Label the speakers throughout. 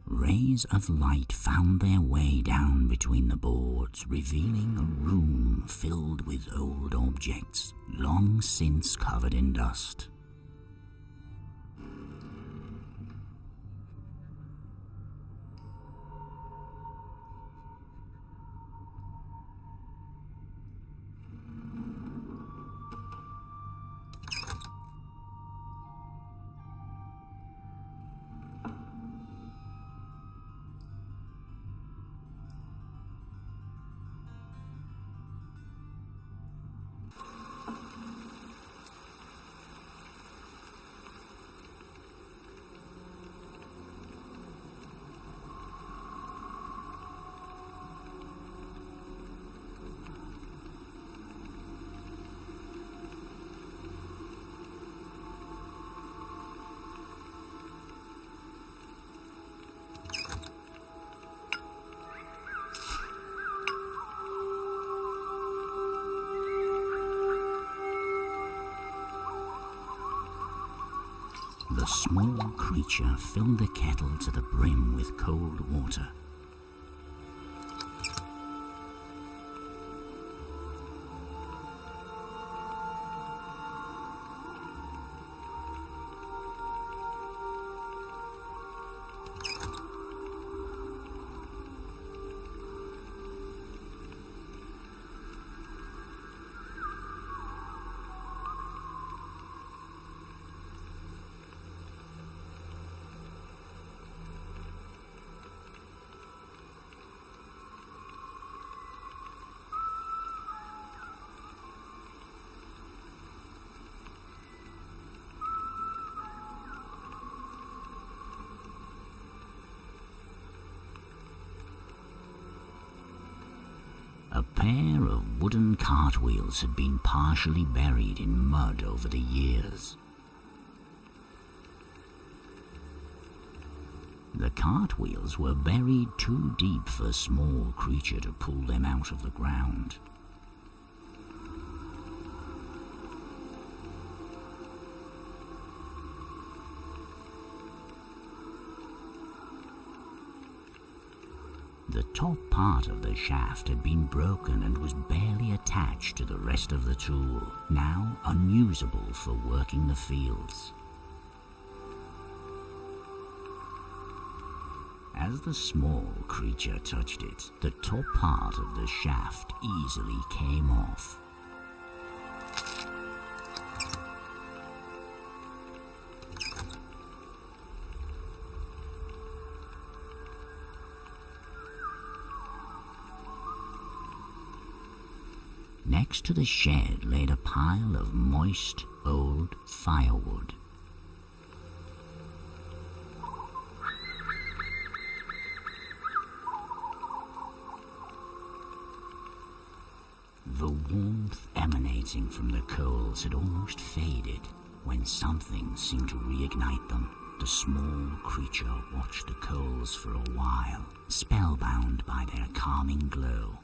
Speaker 1: Rays of light found their way down between the boards, revealing a room filled with old objects, long since covered in dust. The small creature filled the kettle to the brim with cold water. A pair of wooden cartwheels had been partially buried in mud over the years. The cartwheels were buried too deep for a small creature to pull them out of the ground. The top part of the shaft had been broken and was barely attached to the rest of the tool, now unusable for working the fields. As the small creature touched it, the top part of the shaft easily came off. Next to the shed laid a pile of moist, old firewood. The warmth emanating from the coals had almost faded when something seemed to reignite them. The small creature watched the coals for a while, spellbound by their calming glow.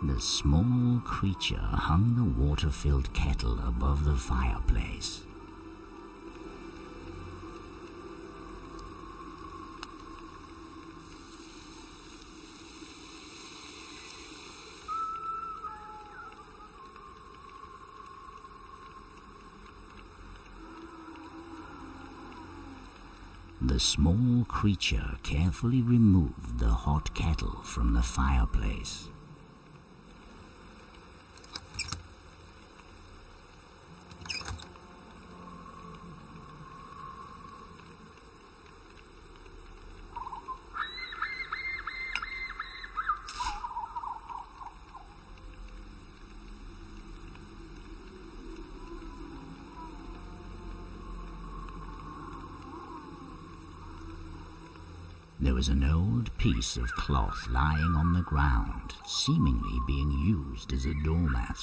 Speaker 1: The small creature hung the water-filled kettle above the fireplace. The small creature carefully removed the hot kettle from the fireplace. There was an old piece of cloth lying on the ground, seemingly being used as a doormat.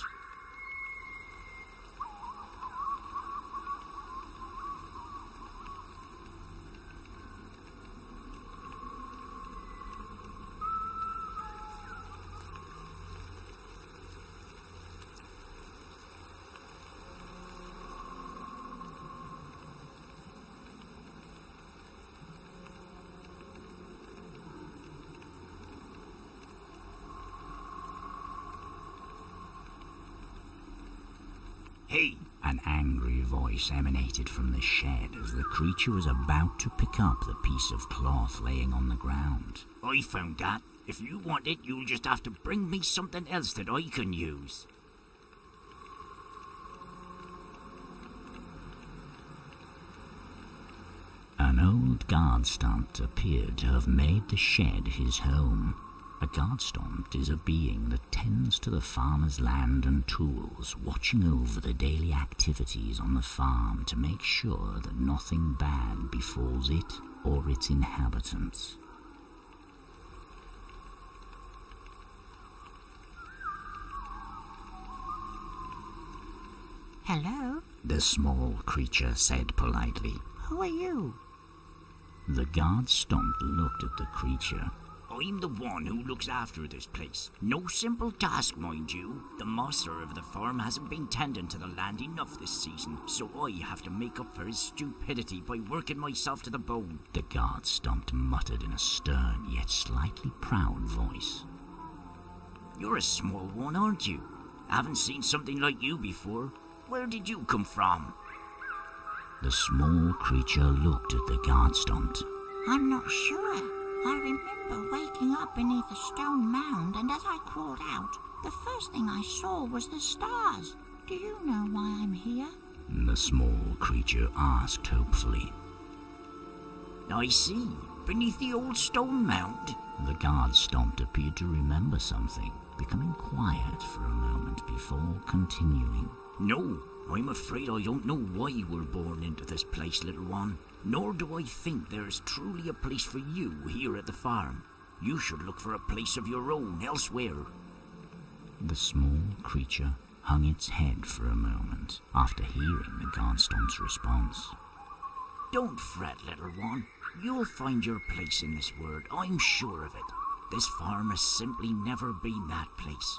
Speaker 2: Hey!
Speaker 1: An angry voice emanated from the shed as the creature was about to pick up the piece of cloth laying on the ground.
Speaker 2: I found that. If you want it, you'll just have to bring me something else that I can use.
Speaker 1: An old guard stump appeared to have made the shed his home. A guard stump is a being that tends to the farmer's land and tools, watching over the daily activities on the farm to make sure that nothing bad befalls it or its inhabitants.
Speaker 3: Hello?
Speaker 1: The small creature said politely.
Speaker 3: Who are you?
Speaker 1: The guard stump looked at the creature.
Speaker 2: I'm the one who looks after this place. No simple task, mind you. The master of the farm hasn't been tending to the land enough this season, so I have to make up for his stupidity by working myself to the bone.
Speaker 1: The guard stump muttered in a stern yet slightly proud voice.
Speaker 2: You're a small one, aren't you? I haven't seen something like you before. Where did you come from?
Speaker 1: The small creature looked at the guard stump.
Speaker 3: I'm not sure. I remember waking up beneath a stone mound, and as I crawled out, the first thing I saw was the stars. Do you know why I'm here?
Speaker 1: The small creature asked hopefully.
Speaker 2: I see. Beneath the old stone mound.
Speaker 1: The guard stump appeared to remember something, becoming quiet for a moment before continuing.
Speaker 2: No, I'm afraid I don't know why you were born into this place, little one. Nor do I think there is truly a place for you here at the farm. You should look for a place of your own elsewhere.
Speaker 1: The small creature hung its head for a moment after hearing the guard stump's response.
Speaker 2: Don't fret, little one. You'll find your place in this world, I'm sure of it. This farm has simply never been that place.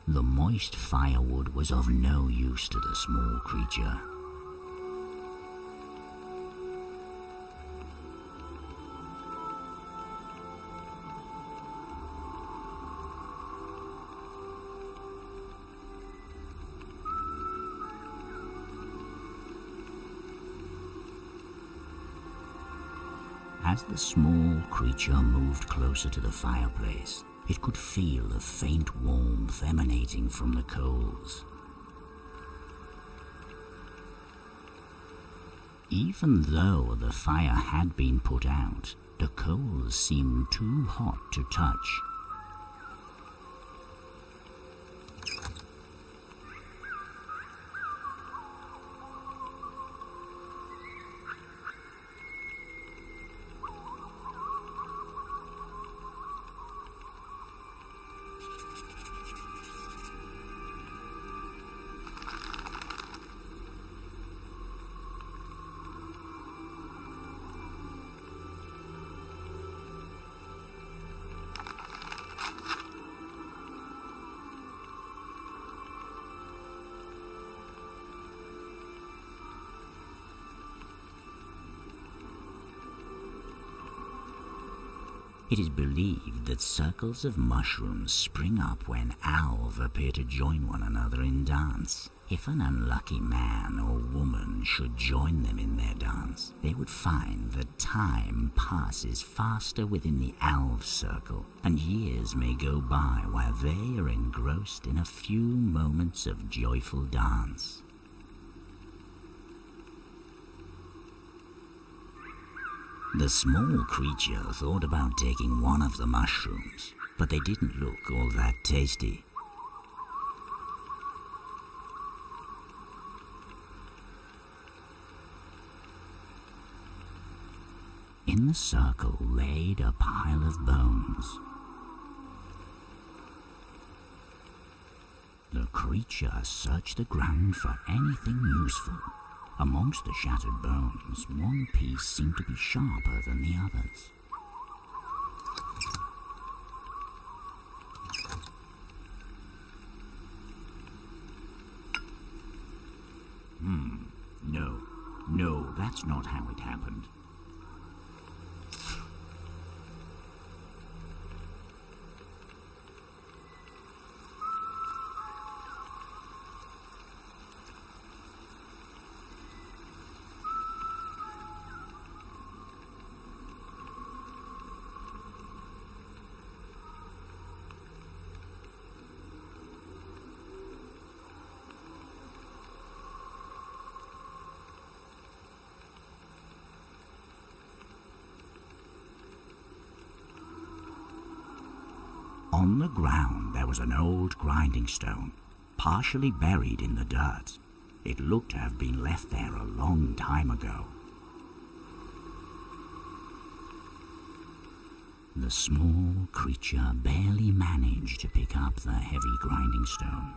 Speaker 1: The moist firewood was of no use to the small creature. As the small creature moved closer to the fireplace, it could feel the faint warmth emanating from the coals. Even though the fire had been put out, the coals seemed too hot to touch. It is believed that circles of mushrooms spring up when owls appear to join one another in dance. If an unlucky man or woman should join them in their dance, they would find that time passes faster within the owl circle, and years may go by while they are engrossed in a few moments of joyful dance. The small creature thought about taking one of the mushrooms, but they didn't look all that tasty. In the circle laid a pile of bones. The creature searched the ground for anything useful. Amongst the shattered bones, one piece seemed to be sharper than the others. No, that's not how it happened. On the ground there was an old grinding stone, partially buried in the dirt. It looked to have been left there a long time ago. The small creature barely managed to pick up the heavy grinding stone.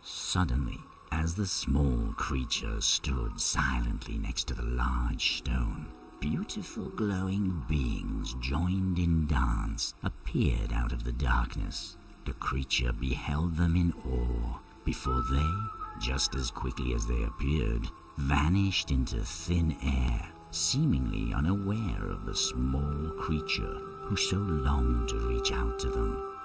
Speaker 1: Suddenly, as the small creature stood silently next to the large stone, beautiful glowing beings joined in dance appeared out of the darkness. The creature beheld them in awe before they, just as quickly as they appeared, vanished into thin air, seemingly unaware of the small creature who so longed to reach out to them.